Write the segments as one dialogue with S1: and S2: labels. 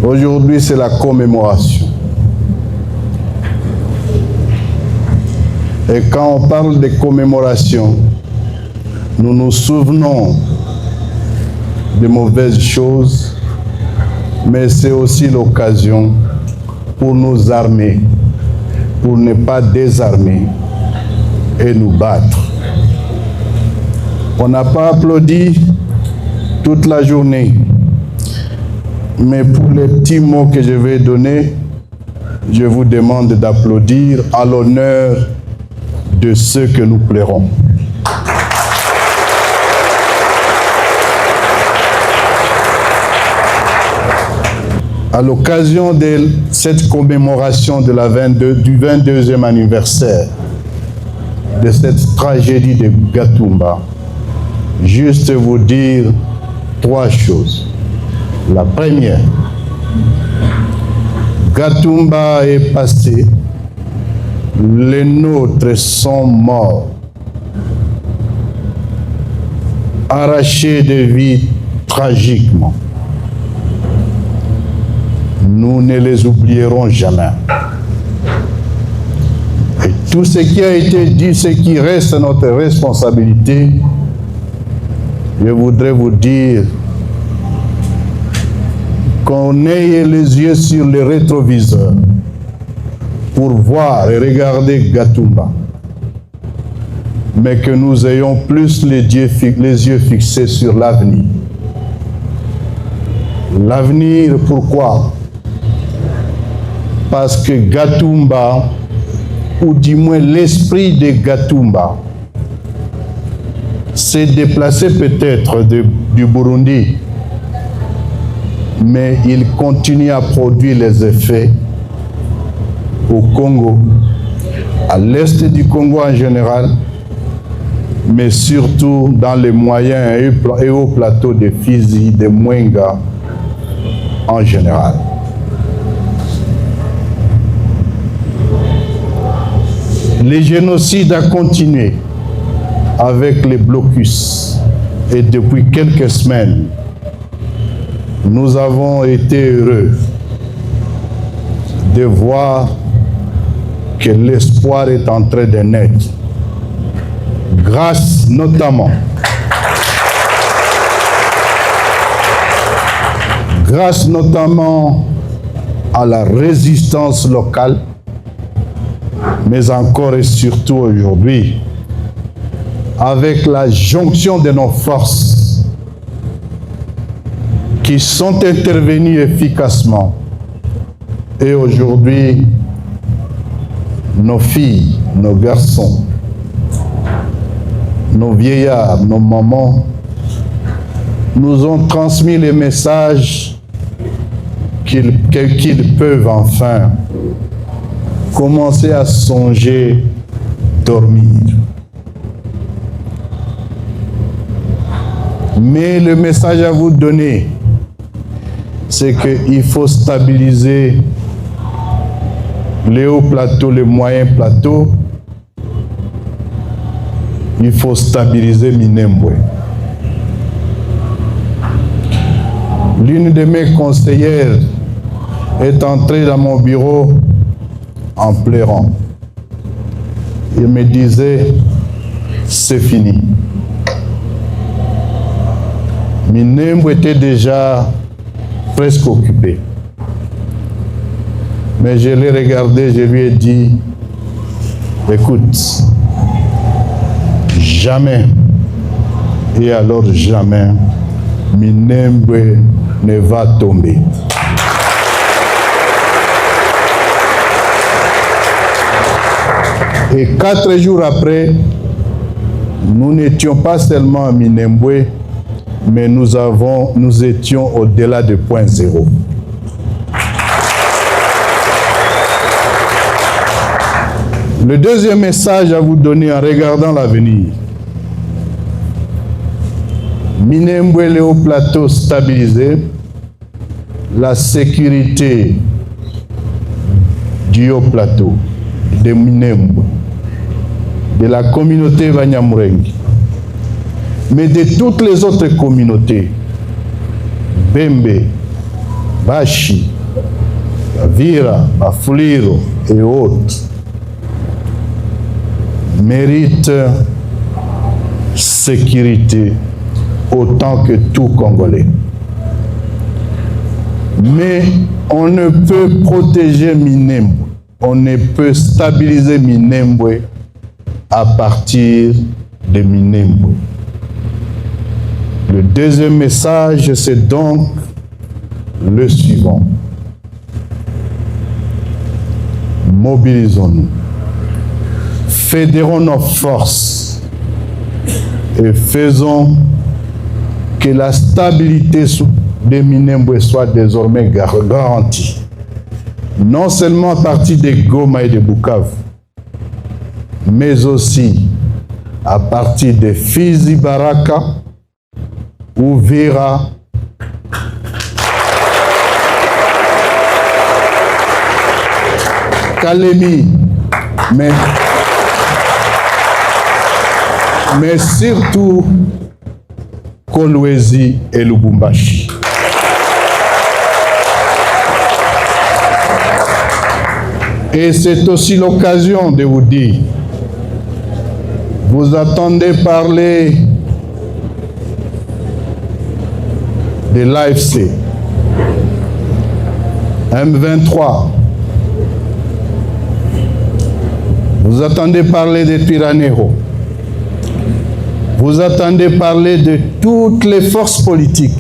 S1: Aujourd'hui, c'est la commémoration. Et quand on parle de commémoration, nous nous souvenons de mauvaises choses, mais c'est aussi l'occasion pour nous armer, pour ne pas désarmer et nous battre. On n'a pas applaudi toute la journée, mais pour les petits mots que je vais donner, je vous demande d'applaudir à l'honneur de ceux que nous plairons. À l'occasion de cette commémoration de du 22e anniversaire de cette tragédie de Gatumba, juste vous dire 3 choses. La première, Gatumba est passé, les nôtres sont morts, arrachés de vie tragiquement. Nous ne les oublierons jamais. Et tout ce qui a été dit, ce qui reste notre responsabilité, je voudrais vous dire qu'on ait les yeux sur le rétroviseur pour voir et regarder Gatumba, mais que nous ayons plus les yeux fixés sur l'avenir. L'avenir, pourquoi? Parce que Gatumba, ou du moins l'esprit de Gatumba, s'est déplacé peut-être du Burundi, mais il continue à produire les effets au Congo, à l'est du Congo en général, mais surtout dans les moyens et hauts plateaux de Fizi, de Mwenga en général. Le génocide a continué avec les blocus et depuis quelques semaines, nous avons été heureux de voir que l'espoir est en train de naître, grâce notamment à la résistance locale, mais encore et surtout aujourd'hui, avec la jonction de nos forces qui sont intervenues efficacement. Et aujourd'hui, nos filles, nos garçons, nos vieillards, nos mamans, nous ont transmis les messages qu'ils peuvent enfin commencer à songer dormir. Mais le message à vous donner, c'est qu'il faut stabiliser les hauts plateaux, les moyens plateaux. Il faut stabiliser Minembwe. L'une de mes conseillères est entrée dans mon bureau en pleurant. Il me disait, c'est fini. Minembwe était déjà presque occupé. Mais je l'ai regardé, je lui ai dit, écoute, jamais, et alors jamais, Minembwe ne va tomber. Et 4 jours après, nous n'étions pas seulement à Minembwe, mais nous étions au-delà de point zéro. Le deuxième message à vous donner en regardant l'avenir. Minembwe, les hauts plateaux stabilisés, la sécurité du haut plateau de Minembwe, de la communauté Banyamulenge, mais de toutes les autres communautés, Bembe, Bashi, Vira, Bafuliro et autres méritent sécurité autant que tout Congolais. Mais on ne peut protéger Minembwe, on ne peut stabiliser Minembwe à partir de Minembwe. Le deuxième message, c'est donc le suivant. Mobilisons-nous, fédérons nos forces et faisons que la stabilité de Minembwe soit désormais garantie. Non seulement à partir de Goma et de Bukavu, mais aussi à partir de Fizi Baraka, Uvira, Kalemi, mais surtout Kolwezi et Lubumbashi. Et c'est aussi l'occasion de vous dire, vous attendez parler de l'AFC, M23, vous attendez parler de Twirwaneho, vous attendez parler de toutes les forces politiques.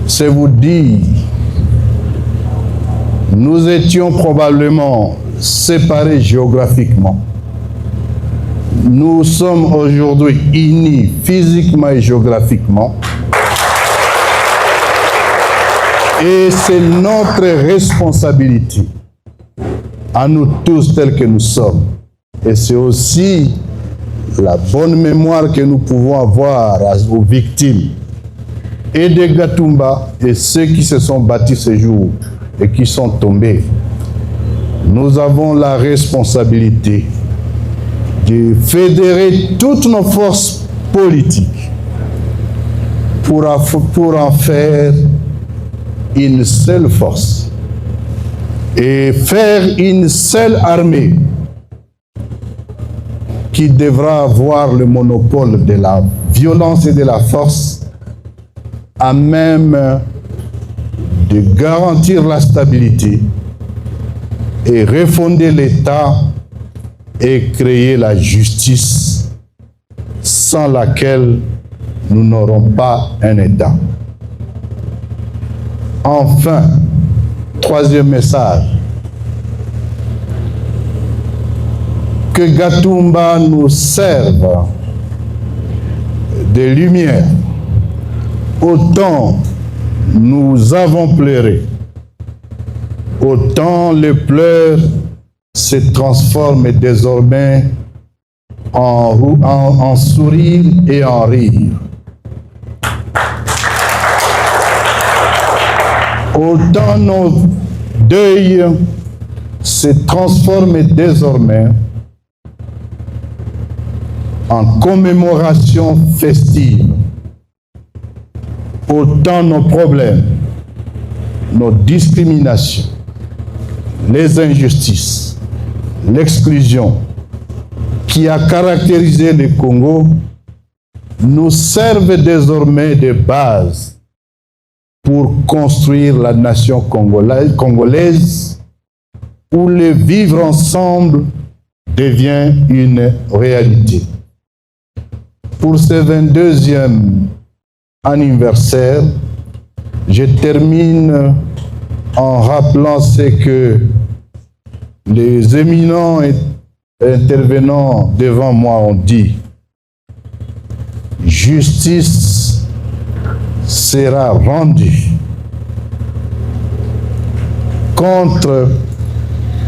S1: C'est vous dire, nous étions probablement séparés géographiquement. Nous sommes aujourd'hui unis physiquement et géographiquement. Et c'est notre responsabilité, à nous tous tels que nous sommes. Et c'est aussi la bonne mémoire que nous pouvons avoir aux victimes et de Gatumba et ceux qui se sont battus ce jour et qui sont tombés. Nous avons la responsabilité de fédérer toutes nos forces politiques pour en faire une seule force et faire une seule armée qui devra avoir le monopole de la violence et de la force, à même de garantir la stabilité et refonder l'État et créer la justice sans laquelle nous n'aurons pas un État. Enfin, troisième message, que Gatumba nous serve de lumière. Autant nous avons pleuré, autant les pleurs se transforment désormais en sourire et en rire. Autant nos deuils se transforment désormais en commémoration festive. Autant nos problèmes, nos discriminations, les injustices, l'exclusion qui a caractérisé le Congo nous servent désormais de base pour construire la nation congolaise où le vivre ensemble devient une réalité. Pour ce 22e anniversaire, je termine en rappelant ce que les éminents intervenants devant moi ont dit. Justice sera rendue contre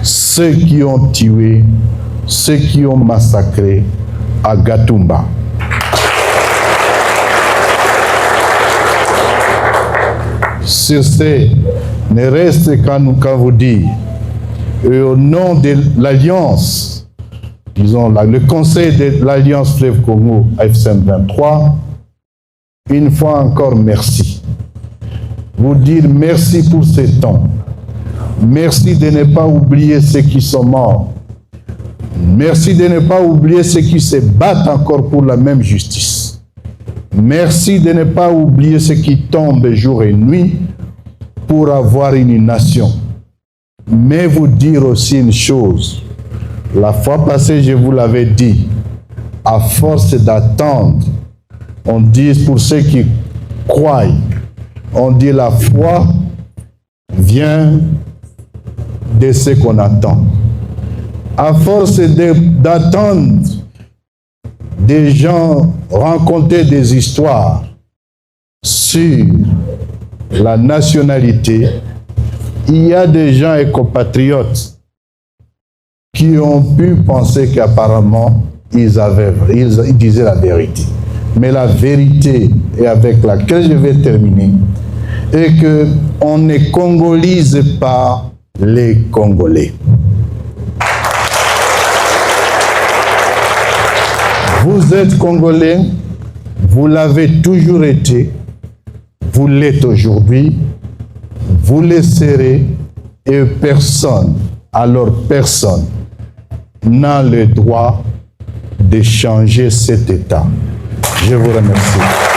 S1: ceux qui ont tué, ceux qui ont massacré à Gatumba. Sur ce, ne reste qu'à vous dire, et au nom de l'Alliance, disons le Conseil de l'Alliance Fleuve Congo AFC M23, une fois encore merci. vous dire merci pour ce temps. Merci de ne pas oublier ceux qui sont morts. Merci de ne pas oublier ceux qui se battent encore pour la même justice. Merci de ne pas oublier ceux qui tombent jour et nuit pour avoir une nation. Mais vous dire aussi une chose. La fois passée, je vous l'avais dit, à force d'attendre, on dit pour ceux qui croient, on dit la foi vient de ce qu'on attend. À force d'attendre des gens raconter des histoires sur la nationalité, il y a des gens et compatriotes qui ont pu penser qu'apparemment ils disaient la vérité. Mais la vérité, et avec laquelle je vais terminer, est qu'on ne congolise pas les Congolais. Vous êtes Congolais, vous l'avez toujours été, vous l'êtes aujourd'hui, vous le serez, et personne, alors personne, n'a le droit de changer cet état. Je vous remercie.